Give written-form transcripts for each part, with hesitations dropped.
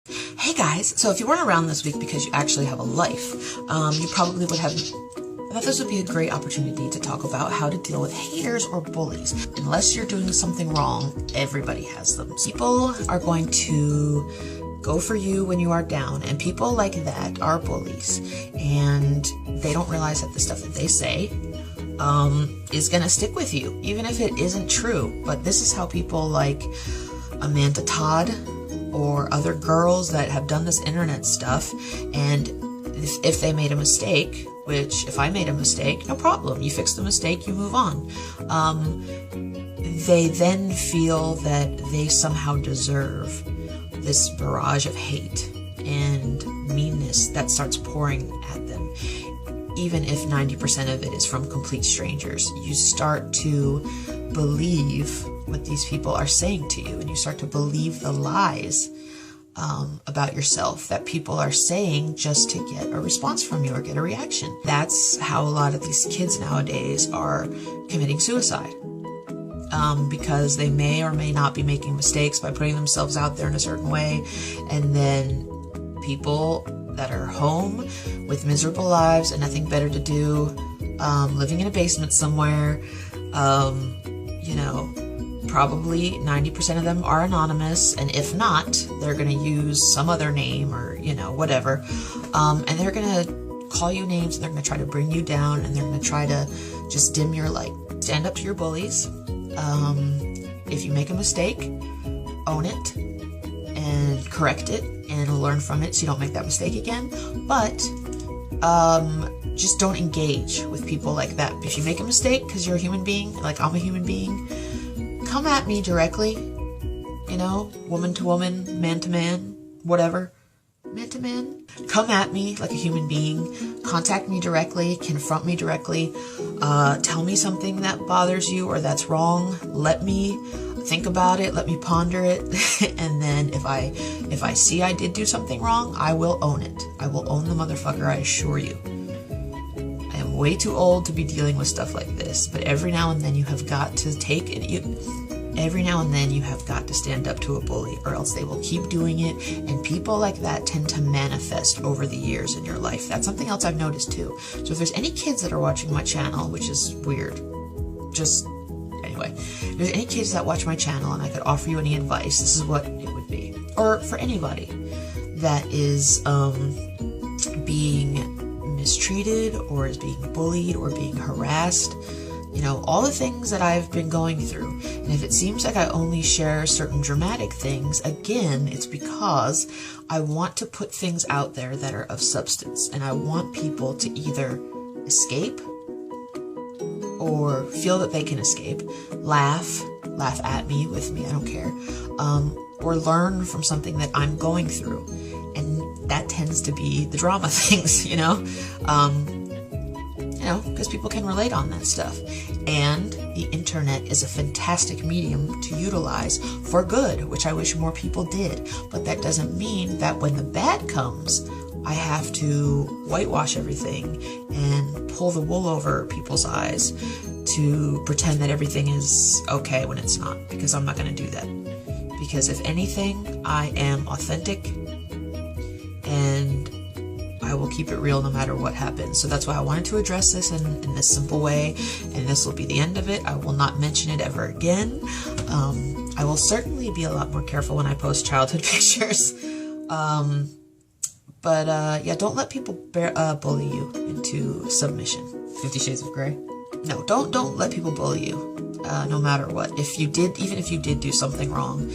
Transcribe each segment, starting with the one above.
Hey guys, so if you weren't around this week because you actually have a life, you probably would have. I thought this would be a great opportunity to talk about how to deal with haters or bullies. Unless you're doing something wrong, everybody has them. People are going to go for you when you are down, and people like that are bullies, and they don't realize that the stuff that they say is gonna stick with you, even if it isn't true. But this is how people like Amanda Todd or other girls that have done this internet stuff, and if they made a mistake, which if I made a mistake, no problem, you fix the mistake, you move on, they then feel that they somehow deserve this barrage of hate and meanness that starts pouring at them. Even if 90% of it is from complete strangers, you start to believe what these people are saying to you, and you start to believe the lies about yourself that people are saying just to get a response from you or get a reaction. That's how a lot of these kids nowadays are committing suicide, because they may or may not be making mistakes by putting themselves out there in a certain way, and then people that are home with miserable lives and nothing better to do, living in a basement somewhere, probably 90% of them are anonymous, and if not, they're going to use some other name or, whatever, and they're going to call you names, and they're going to try to bring you down, and they're going to try to just dim your light. Stand up to your bullies. If you make a mistake, own it and correct it and learn from it so you don't make that mistake again. But just don't engage with people like that. If you make a mistake because you're a human being, like I'm a human being, come at me directly, woman to woman, man to man, whatever, man to man. Come at me like a human being, contact me directly, confront me directly, tell me something that bothers you or that's wrong, let me think about it, let me ponder it, and then if I see I did do something wrong, I will own it. I will own the motherfucker, I assure you. I am way too old to be dealing with stuff like this, but every now and then you have got to every now and then you have got to stand up to a bully, or else they will keep doing it, and people like that tend to manifest over the years in your life. That's something else I've noticed too. So if there's any kids that are watching my channel, which is weird, anyway, if there's any kids that watch my channel and I could offer you any advice, this is what it would be. Or for anybody that is being mistreated or is being bullied or being harassed, all the things that I've been going through. And if it seems like I only share certain dramatic things, again, it's because I want to put things out there that are of substance, and I want people to either escape or feel that they can escape, laugh at me, with me, I don't care, or learn from something that I'm going through. And that tends to be the drama things, because people can relate on that stuff. And the internet is a fantastic medium to utilize for good, which I wish more people did. But that doesn't mean that when the bad comes, I have to whitewash everything and pull the wool over people's eyes to pretend that everything is okay when it's not, because I'm not going to do that. Because if anything, I am authentic, and I will keep it real no matter what happens. So that's why I wanted to address this in this simple way, and this will be the end of it. I will not mention it ever again. I will certainly be a lot more careful when I post childhood pictures. But don't let people bully you into submission. 50 Shades of Grey? No, don't let people bully you, no matter what. Even if you did do something wrong,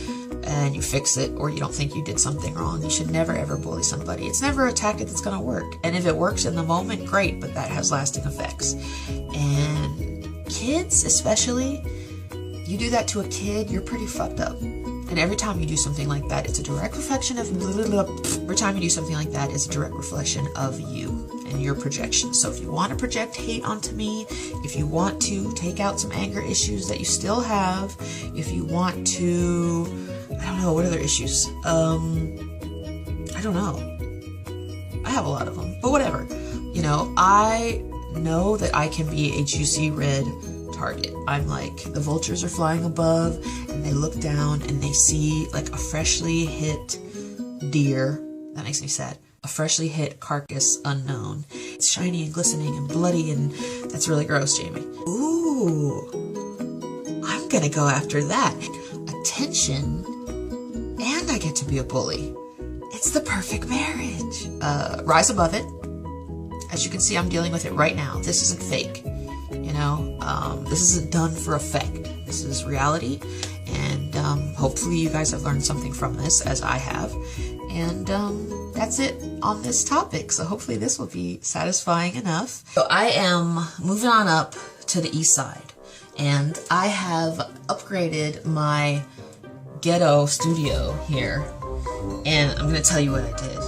and you fix it, or you don't think you did something wrong, you should never ever bully somebody. It's never a tactic that's going to work. And if it works in the moment, great, but that has lasting effects. And kids especially, you do that to a kid, you're pretty fucked up. And every time you do something like that, it's a direct reflection of every time you do something like that, it's a direct reflection of you and your projection. So if you want to project hate onto me, if you want to take out some anger issues that you still have, if you want to, I don't know, what other issues? I don't know. I have a lot of them, but whatever. I know that I can be a juicy red target. I'm like, the vultures are flying above, and they look down and they see like a freshly hit deer. That makes me sad. A freshly hit carcass unknown. It's shiny and glistening and bloody, and that's really gross, Jamie. Ooh, I'm gonna go after that. Attention, and I get to be a bully. It's the perfect marriage. Rise above it. As you can see, I'm dealing with it right now. This isn't fake. You know, this isn't done for effect. This is reality, and hopefully you guys have learned something from this, as I have. And that's it on this topic. So hopefully this will be satisfying enough. So I am moving on up to the east side, and I have upgraded my ghetto studio here. And I'm gonna tell you what I did.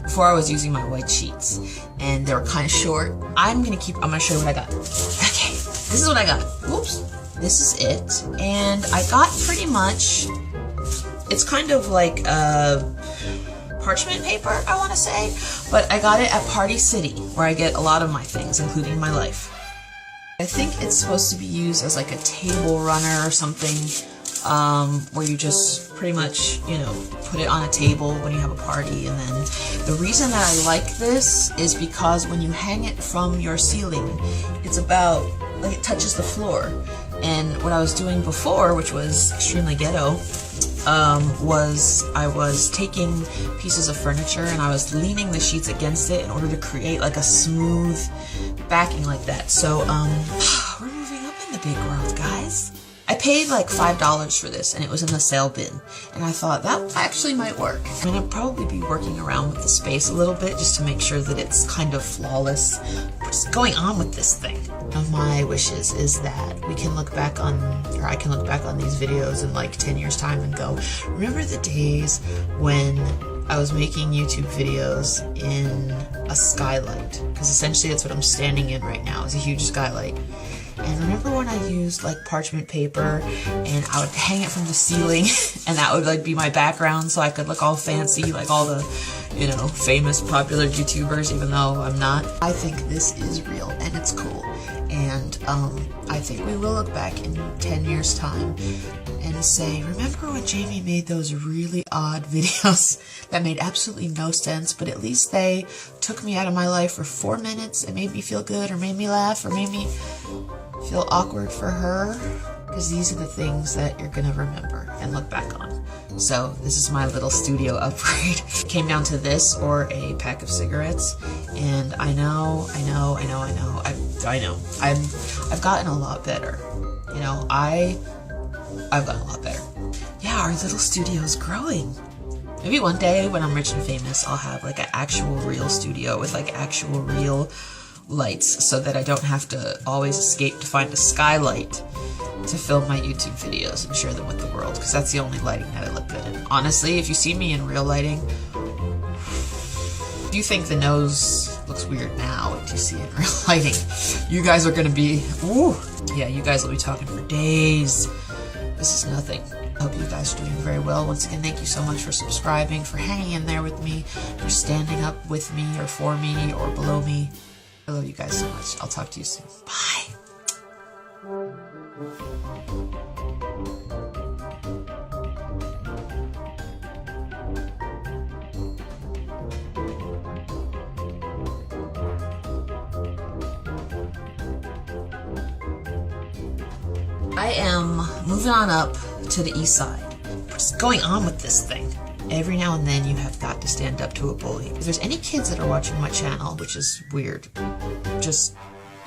Before I was using my white sheets, and they were kind of short. I'm gonna show you what I got. Okay, this is what I got. Whoops. This is it. And I got pretty much, it's kind of like parchment paper, I want to say, but I got it at Party City, where I get a lot of my things, including my life. I think it's supposed to be used as like a table runner or something, where you just pretty much, you know, put it on a table when you have a party. And then the reason that I like this is because when you hang it from your ceiling, it's about, like, it touches the floor. And what I was doing before, which was extremely ghetto, was I was taking pieces of furniture and I was leaning the sheets against it in order to create like a smooth backing like that. So, we're moving up in the big world, guys. I paid like $5 for this, and it was in the sale bin, and I thought that actually might work. I'm gonna probably be working around with the space a little bit just to make sure that it's kind of flawless. What's going on with this thing? One of my wishes is that we can look back on, or I can look back on these videos in like 10 years time and go, remember the days when I was making YouTube videos in a skylight? Because essentially that's what I'm standing in right now, is a huge skylight. And remember when I used like parchment paper and I would hang it from the ceiling and that would like be my background so I could look all fancy like all the, you know, famous popular YouTubers, even though I'm not. I think this is real and it's cool. And I think we will look back in 10 years time and say, remember when Jamie made those really odd videos that made absolutely no sense, but at least they took me out of my life for 4 minutes and made me feel good, or made me laugh, or made me feel awkward for her? Because these are the things that you're gonna remember and look back on. So this is my little studio upgrade. Came down to this or a pack of cigarettes, and I know. I've gotten a lot better. You know, I've gotten a lot better. Yeah, our little studio's growing. Maybe one day when I'm rich and famous, I'll have like an actual real studio with like actual real lights, so that I don't have to always escape to find a skylight to film my YouTube videos and share them with the world, because that's the only lighting that I look good in. Honestly, if you see me in real lighting, if you think the nose looks weird now, if you see it in real lighting, you guys are gonna be, ooh, yeah, you guys will be talking for days. This is nothing. I hope you guys are doing very well. Once again, thank you so much for subscribing, for hanging in there with me, for standing up with me, or for me, or below me. I love you guys so much. I'll talk to you soon. Bye. I am moving on up to the east side. What's going on with this thing? Every now and then you have got to stand up to a bully. If there's any kids that are watching my channel, which is weird, just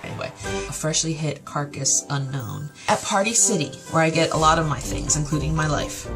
anyway, a freshly hit carcass unknown at Party City, where I get a lot of my things, including my life.